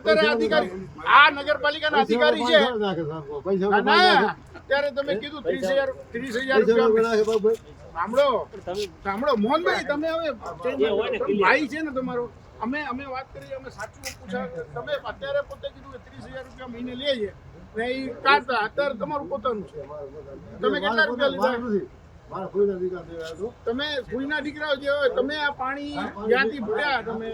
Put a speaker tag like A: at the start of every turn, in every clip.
A: અત્યારે અધિકારી આ નગરપાલિકાના અધિકારી છે અત્યારે તમે કીધું 30,000 રૂપિયા સાંભળો મોહનભાઈ તમે હવે ભાઈ છે ને તમારો અમે વાત કરી અમે સાચું પૂછા તમે અત્યારે પોતે કીધું કે 30,000 રૂપિયા મહિને લે છે ને એ કાઢતા અત્યારે તમારું પોતાનું છે તમે કેટલા રૂપિયા લીધા તમે ફૂઈના દીકરાઓ જે હોય તમે આ પાણી જ્યાંથી ભર્યા તમે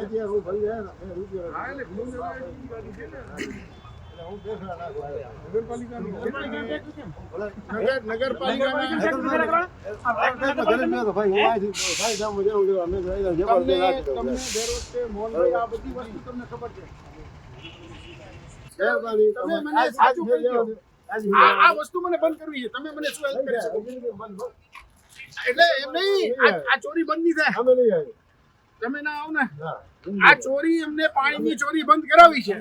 A: આ વસ્તુ મને બંધ કરવી છે તમે મને શું હેલ્પ કરી શકો એટલે એમ નહીં આ ચોરી બંધ નહીં થાય તમે ના આવો ને આ ચોરી એમને પાણીની ચોરી બંધ કરાવી છે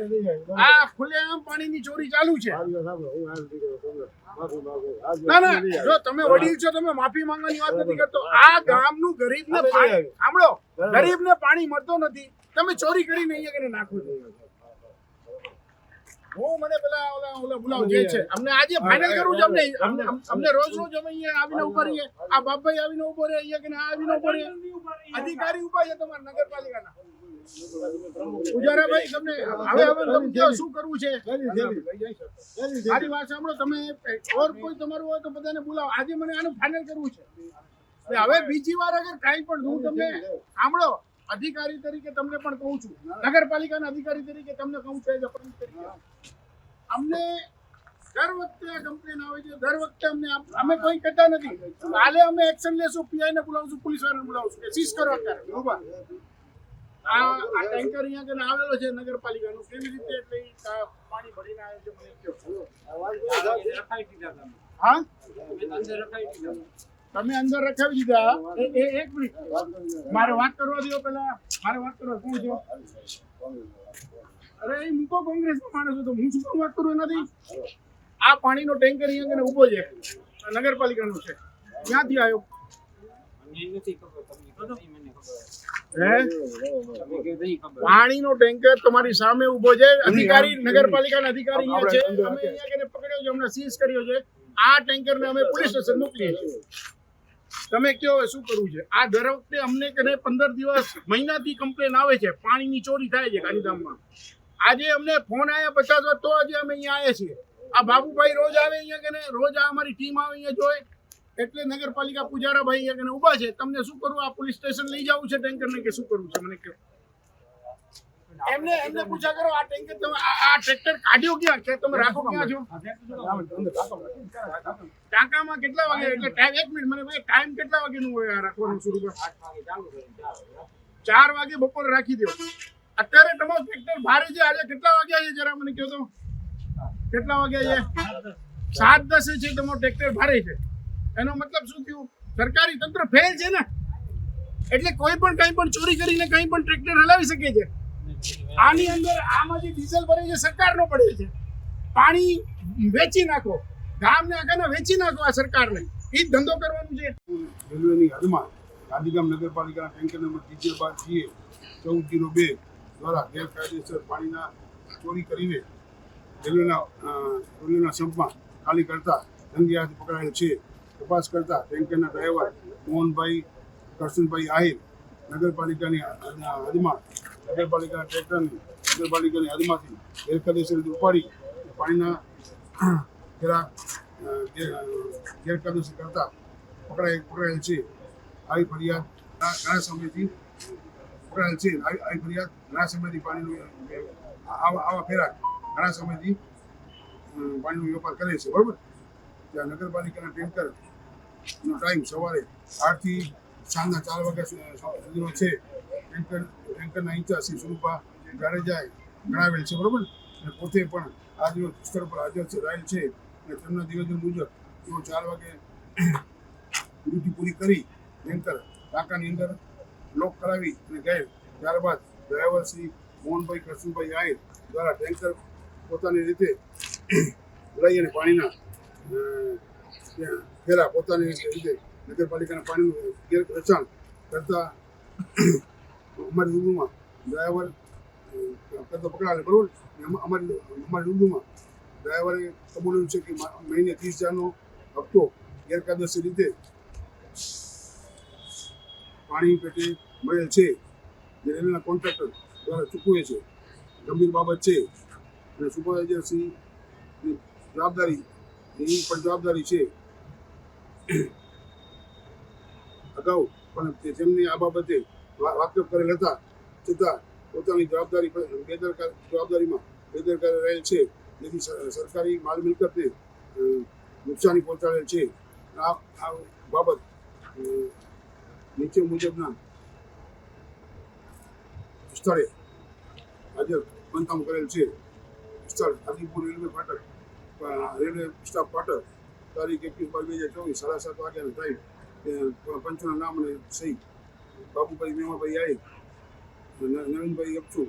A: આ ખુલ્લેઆમ પાણીની ચોરી ચાલુ છે ના ના જો તમે વડીલ છો તમે માફી માંગવાની વાત નથી કરતો આ ગામનું ગરીબને પાણી સાંભળો ગરીબને પાણી મળતો નથી તમે ચોરી કરીને અહીંયા કરીને નાખો છો હું મને પેલા ઓલા બોલાવ જે છે અમને આજે ફાઇનલ કરવું છે અમને રોજ અમે અહીંયા આવીને ઉભા રહીએ આ બાપભાઈ આવીને ઉભો રહે અહીંયા કે આવીને ઉભો રહે અધિકારી ઉભા છે તમારા નગરપાલિકાના પુજારાભાઈ તમને હવે તમે કહો શું કરવું છે મારી વાત સાંભળો તમે ઓર કોઈ તમારું હોય તો બધાને બોલાવો આજે મને આનું ફાઇનલ કરવું છે હવે બીજી વાર અગર કાંઈ પણ હું તમને સાંભળો અધિકારી તરીકે તમને પણ કહું છું નગરપાલિકાના અધિકારી તરીકે તમને કહું છું અમને દર વખતે આ કમ્પ્લેન આવે છે દર વખતે અમે કોઈ કહેતા નથી કાલે અમે એક્શન લેશું પીઆઈ ને બોલાવશું પોલીસ વાળાને બોલાવશું કે સીઝ કરો અત્યારે બરોબર આ ટેન્કર અહીંયા કે આવેલો છે નગરપાલિકાનું કેવી રીતે એટલે પાણી ભરીને આવે છે મને કહો હા તમે અંદર રખાવી દીધા એક મિનિટ મારે વાત કરવા દો પેલા મારે વાત કરવા કોણ છો અરે એ મૂકો કોંગ્રેસનો માણસ હતો હું શું વાત કરું એનાથી આ પાણીનો ટેન્કર અહીંયા ઉભો છે નગરપાલિકાનો છે ક્યાંથી આવ્યો પાણીનો ટેન્કર તમારી સામે ઉભો છે અધિકારી નગરપાલિકાના અધિકારી અહીંયા છે અમે અહીંયા પકડ્યો છે હમણાં સીઝ કર્યો છે આ ટેન્કરને અમે પોલીસ સ્ટેશન મોકલીએ છીએ તમે કયો શું કરવું છે આ દર વખતે અમને કે 15 દિવસ મહિનાથી કમ્પ્લેન આવે છે પાણીની ચોરી થાય છે ગાંધીધામમાં આજે અમને ફોન આવ્યા 50 વાર તો આજે અમે અહીંયા આવ્યા છીએ આ બાબુભાઈ રોજ આવે અહીંયા કે રોજ આ અમારી ટીમ આવે અહીંયા જોઈ એટલે નગરપાલિકા પુજારાભાઈ અહીંયા કે ઊભા છે તમને શું કરવું આ પોલીસ સ્ટેશન લઈ જવું છે ટેન્કરને કે શું કરવું છે મને કહો એમને પૂછા કરો આ ટેન્કર તમે આ ટ્રેક્ટર કાઢ્યો ક્યાં કે તમે રાખો ક્યાં છો ટાંકામાં કેટલા વાગે એટલે ટાઈમ 1 મિનિટ મને ટાઈમ કેટલા વાગેનું હોય રાખવાનું શરૂ કરો 4 વાગે બપોરે રાખી દો અત્યારે તમારું ટ્રેક્ટર ભારે છે આજે કેટલા વાગ્યા છે જરા મને કહો તો કેટલા વાગ્યા છે 7:10 છે તમારું ટ્રેક્ટર ભારે છે એનો મતલબ શું થયું સરકારી તંત્ર ફેલ છે ને એટલે કોઈ પણ કંઈ પણ ચોરી કરીને કંઈ પણ ટ્રેક્ટર હલાવી શકે છે આની અંદર આમાં જે ડીઝલ ભરે છે સરકારનો પડે છે પાણી વેચી નાખો ગામને આખાને વેચી નાખો આ સરકારને એ જ ધંધો કરવાનું છે
B: રેલવેની હદમાં ગાંધીધામ નગરપાલિકાના ટેન્કર નંબર 14/14/1402 દ્વારા ગેરકાયદેસર પાણીના ચોરી કરીને રેલવેના સંપમાં ખાલી કરતા રંગે હાથ પકડાયેલ છે તપાસ કરતા ટેન્કરના ડ્રાઈવર મોહનભાઈ કરશનભાઈ આહિર નગરપાલિકાની હદમાં નગરપાલિકાના ટ્રેક્ટરની નગરપાલિકાની હદમાંથી ગેરકાયદેસર રીતે ઉપાડી પાણીના ગેરકાયદેસર કરતા પકડાયેલ છે આવી ફરિયાદ ઘણા સમયથી પકડાયેલ છે આવી ફરિયાદ ઘણા સમયથી પાણીનું આવા ફેરા ઘણા સમયથી પાણીનો વેપાર કરે છે બરાબર ત્યાં નગરપાલિકાના ટેન્કરનો ટાઈમ સવારે 8 થી સાંજના 4 વાગ્યા સુધીનો છે ટેન્કરના ઇન્ચાર્જ શ્રી સ્વરૂપા જાડેજાએ જણાવેલ છે બરાબર અને પોતે પણ આ દિવસ સ્થળ પર હાજર છે રહેલ છે અને તેમના નિવેદન મુજબ તેઓ 4 વાગે ડ્યુટી પૂરી કરી ટેન્કર ટાંકાની અંદર લોક કરાવી અને ગયેલ ત્યારબાદ ડ્રાઈવર શ્રી મોહનભાઈ કરશનભાઈ આહિર દ્વારા ટેન્કર પોતાની રીતે લઈ અને પાણીના ફેરા પોતાની રીતે નગરપાલિકાના પાણીનું ગેરરક્ષણ કરતા અમારી રૂબરૂમાં ડ્રાઈવર કરતો પકડાયેલ, બરોબર. અમારી રૂબરૂમાં ડ્રાઈવરે કબૂલ્યું છે કે મહિને 30,000નો હપ્તો ગેરકાયદેસર રીતે પાણી પેટે મળેલ છે, જે રેલવેના કોન્ટ્રાક્ટર દ્વારા ચૂકવે છે. ગંભીર બાબત છે અને સુપરવાઇઝરની જવાબદારી એની પણ જવાબદારી છે. અગાઉ પણ તેમની આ બાબતે વાકેફ કરેલ હતા, છતાં પોતાની જવાબદારીમાં બેદરકારી રહેલ છે, જેથી સરકારી માલ મિલકતને નુકસાની પહોંચાડેલ છે. આ બાબત નીચે મુજબના સ્થળે હાજર પંથામ કરેલ છે. સ્થળ આદિપુર રેલવે ફાટક, રેલવે સ્ટાફ ફાટક, તારીખ 21/2/2024, 7:30 વાગ્યાનો ટાઈમ. પંચોના નામ અને સહી બાબુભાઈ મેમાભાઈ આઈ, નવીનભાઈ અપચુ,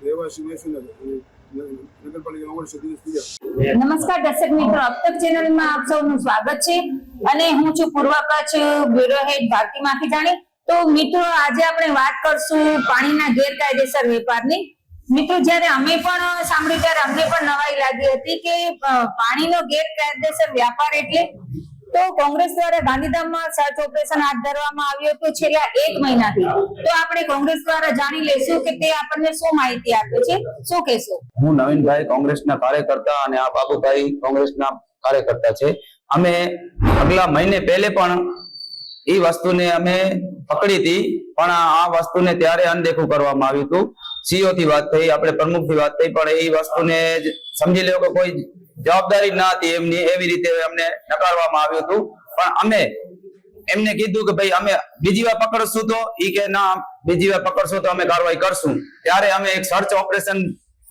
B: રહેવાસી મહેસુલનગર, નગરપાલિકા વર્ષ દિનેશ પૂજા.
C: નમસ્કાર દર્શક મિત્રો, અબ તક ચેનલમાં આપ સૌનું સ્વાગત છે અને હું છું પૂર્વ કચ્છ બ્યુરો હેડ ભારતી માખીજાણી. તો મિત્રો, આજે આપણે વાત કરશું પાણીના ગેરકાયદેસર વેપારની. મિત્રો, જ્યારે અમે પણ સાંભળ્યું ત્યારે અમને પણ નવાઈ લાગી હતી કે પાણીનો ગેરકાયદેસર વ્યાપાર એટલે. તો કોંગ્રેસ દ્વારા ગાંધીધામમાં સર્ચ ઓપરેશન હાથ ધરવામાં આવ્યું હતું છેલ્લા 1 મહિનાથી. તો આપણે કોંગ્રેસ દ્વારા જાણી લઈશું કે તે આપણને શું માહિતી આપે છે. શું કહેશો?
D: હું નવીનભાઈ કોંગ્રેસના કાર્યકર્તા અને આ બાબુભાઈ કોંગ્રેસના કાર્યકર્તા છે. અમે આગલા મહિને પહેલે પણ એ વસ્તુને અમે પકડી હતી, પણ આ વસ્તુને ત્યારે અનદેખું કરવામાં આવ્યું હતું. સીઓ થી વાત થઈ, આપણે પ્રમુખ થી વાત થઈ, પણ એ વસ્તુને સમજી લેવો કે કોઈ જવાબદારી ના હતી એમની, એવી રીતે અમને નકારવામાં આવ્યું હતું. પણ અમે એમને કીધું કે ભાઈ અમે બીજી વાર પકડશું, તો ઈ કે ના, બીજી વાર પકડશો તો અમે કાર્યવાહી કરશું. ત્યારે અમે એક સર્ચ ઓપરેશન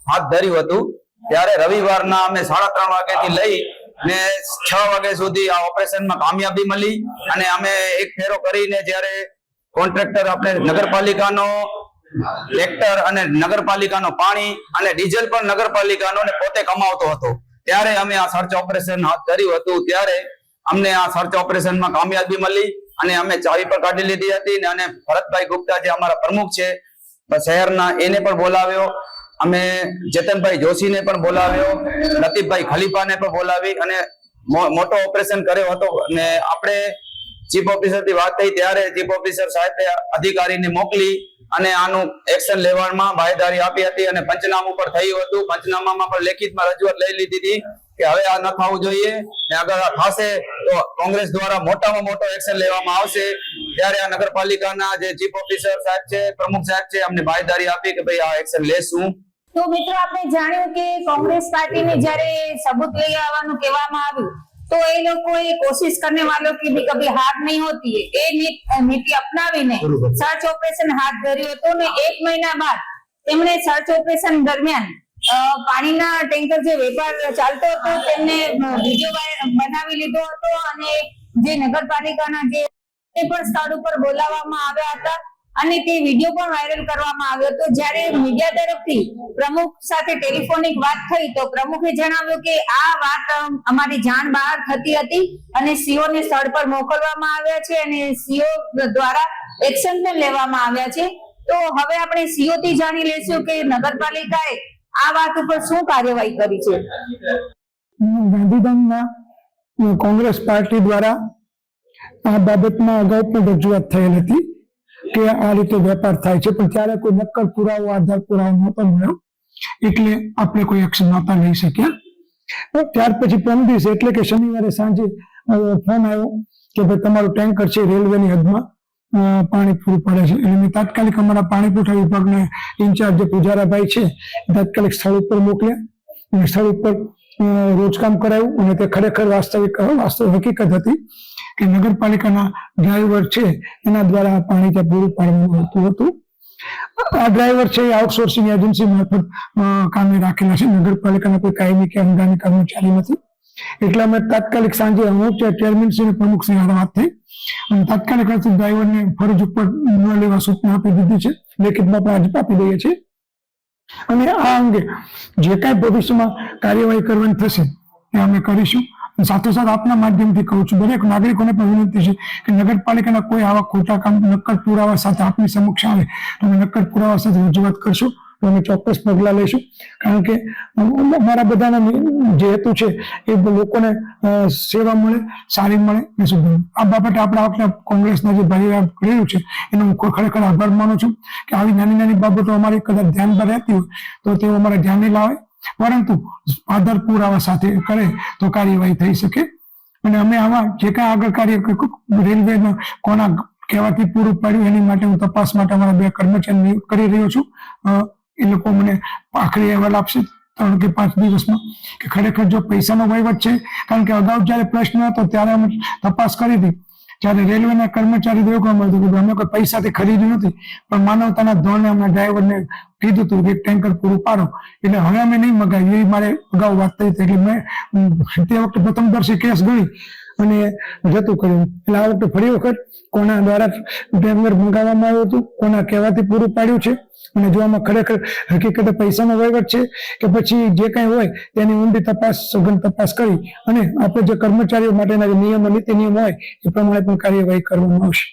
D: હાથ ધર્યું હતું. ત્યારે રવિવારના અમે 3:30 વાગ્યાથી લઈ ને 6 વાગ્યા સુધી આ ઓપરેશનમાં કામયાબી મળી અને અમે એક ફેરો કરીને જ્યારે કોન્ટ્રાક્ટર આપણે નગરપાલિકાનો ટ્રેક્ટર અને નગરપાલિકાનો પાણી અને ડીઝલ પણ નગરપાલિકાનો ને પોતે કમાવતો હતો, ત્યારે અમે આ સર્ચ ઓપરેશન હાથ ધર્યું હતું. ત્યારે અમને આ સર્ચ ઓપરેશનમાં કામયાબી મળી અને અમે ચાવી પર કાઢી લીધી હતી અને ભરતભાઈ ગુપ્તા જે અમારા પ્રમુખ છે શહેરના, એને પણ બોલાવ્યો. અમે ચેતનભાઈ જોશીને પણ બોલાવ્યો, લતીફભાઈ ખલીફાને પણ બોલાવી અને મોટો ઓપરેશન કર્યો હતો. અને આપણે ચીફ ઓફિસર થી વાત થઈ ત્યારે ચીફ ઓફિસર સાહેબે અધિકારીને મોકલી અને આનું એક્શન લેવામાં બાહેધરી આપી હતી અને પંચનામું પર થયું હતું. પંચનામામાં પણ લેખિતમાં રજૂઆત લઈ લીધી હતી કે હવે આ ન થવું જોઈએ ને અગર આ થશે તો કોંગ્રેસ દ્વારા મોટામાં મોટો એક્શન લેવામાં આવશે. ત્યારે આ નગરપાલિકાના જે ચીફ ઓફિસર સાહેબ છે, પ્રમુખ સાહેબ છે, અમને બાહેધરી આપી કે ભાઈ આ એક્શન લેશું.
C: તો મિત્રો, આપણે જાણ્યું કે કોંગ્રેસ પાર્ટીને જ્યારે સબૂત લઈ આવવાનું કહેવામાં આવ્યું તો એ લોકોએ કોશિશ કરને વાलों की भी कभी हार नहीं होती है એ નીતિ અપનાવીને સર્ચ ઓપરેશન હાથ ધર્યું હતું ને 1 મહિના બાદ તેમણે સર્ચ ઓપરેશન દરમિયાન પાણીના ટેન્કર જે વેપાર ચાલતો હતો તેમને વિડીયો બનાવી લીધો હતો અને જે નગરપાલિકાના જે પણ સ્થળ ઉપર બોલાવવામાં આવ્યા હતા અને તે વિડીયો પણ વાયરલ કરવામાં આવ્યો હતો. જ્યારે મીડિયા તરફથી પ્રમુખ સાથે ટેલિફોનિક વાત થઈ તો પ્રમુખે જણાવ્યું કે આ વાત અમારી જાણ બહાર થતી હતી અને સીઓ ને સ્થળ પર મોકલવામાં આવ્યા છે અને સીઓ દ્વારા એક્શન પણ લેવામાં આવ્યા છે. તો હવે આપણે સીઓ થી જાણી લઈશું કે નગરપાલિકાએ આ વાત ઉપર શું કાર્યવાહી કરી છે.
E: ગાંધીધામના કોંગ્રેસ પાર્ટી દ્વારા આ બાબતમાં અગાઉ પણ રજૂઆત થયેલ હતી કે આ રીતે વેપાર થાય છે, પણ ત્યારે કોઈ નક્કર પુરાવો, આધાર પુરાવો નહોતો મળ્યો, એટલે આપણે કોઈ એક્શન નહોતા લઈ શક્યા. ત્યાર પછી પરમ દિવસે એટલે કે શનિવારે સાંજે ફોન આવ્યો કે ભાઈ તમારું ટેન્કર છે રેલવેની હદમાં પાણી પૂરું પડે છે. એટલે મેં તાત્કાલિક અમારા પાણી પુરવઠા વિભાગના ઇન્ચાર્જ જે પૂજારાભાઈ છે તાત્કાલિક સ્થળ ઉપર મોકલ્યા અને સ્થળ ઉપર રોજકામ કરાયું અને તે ખરેખર વાસ્તવિક હકીકત હતી કે નગરપાલિકાના ડ્રાઈવર છે એના દ્વારા પાણી ત્યાં પૂરું પાડવામાં આવતું હતું. આ ડ્રાઈવર છે એ આઉટસોર્સિંગ એજન્સી મારફત કામે રાખેલા છે, નગરપાલિકાના કોઈ કાયમી કે અનુદાની કર્મચારી નથી. એટલે અમે તાત્કાલિક સાંજે હું ચેરમેનશ્રી અને પ્રમુખશ્રી હારે વાત થઈ અને તાત્કાલિક ડ્રાઈવરને ફરજ ઉપર ન લેવા સૂચના આપી દીધી છે. લેખિતમાં પણ આજે આપી દઈએ છીએ અને આ અંગે જે કાંઈ ભવિષ્યમાં કાર્યવાહી કરવાની થશે એ અમે કરીશું. સાથોસાથ આપના માધ્યમથી કહું છું દરેક નાગરિકોને પણ વિનંતી છે કે નગરપાલિકાના કોઈ આવા ખોટા કામ નક્કર પુરાવા સાથે આપની સમક્ષ આવે તો અમે નક્કર પુરાવા સાથે રજૂઆત કરશું તો અમે ચોક્કસ પગલાં લઈશું. કારણ કે અમારા બધાના જે હેતુ છે એ લોકોને સેવા મળે, સારી મળે ને શુદ્ધ મળે. આ બાબતે આપણા વખતે કોંગ્રેસના જે ભાઈઓ કર્યું છે એનો હું ખરેખર આભાર માનું છું કે આવી નાની નાની બાબતો અમારી કદાચ ધ્યાનમાં રહેતી હોય તો તેઓ અમારે ધ્યાને લાવે, પરંતુ આધાર પુરાવા સાથે કરે તો કાર્યવાહી થઈ શકે. અને અમે આવા જે કાંઈ આગળ કાર્ય રેલવેના કોના કહેવાથી પૂરું પાડ્યું એની માટે હું તપાસ માટે અમારા 2 કર્મચારી નિયુક્ત કરી રહ્યો છું. એ લોકો મને આખરી અહેવાલ આપશે 3 કે 5 દિવસમાં કે ખરેખર જો પૈસાનો વહીવટ છે. કારણ કે અગાઉ જયારે પ્રશ્ન હતો ત્યારે અમે તપાસ કરી હતી, ત્યારે રેલવેના કર્મચારી એવું કામ હતું કે અમે કોઈ પૈસાથી ખરીદ્યું નથી, પણ માનવતાના ધોરણે અમને ડ્રાઈવરને કીધું હતું કે ટેન્કર પૂરું પાડો, એટલે હવે અમે નહીં મગાવ્યું. એ મારે અગાઉ વાત થઈ હતી, એટલે મેં તે વખતે પ્રથમદર્શી કેસ ગણી અને જતું કર્યું. એટલે આ વખતે ફરી વખત કોના દ્વારા ટેન્કર મંગાવવામાં આવ્યું હતું, કોના કહેવાથી પૂરું પાડ્યું છે, અને જો આમાં ખરેખર હકીકતે પૈસાનો વહીવટ છે કે પછી જે કંઈ હોય તેની ઊંડી તપાસ, સઘન તપાસ કરી અને આપણે જે કર્મચારીઓ માટેના જે નિયમો, નીતિ નિયમ હોય એ પ્રમાણે પણ કાર્યવાહી કરવામાં આવશે.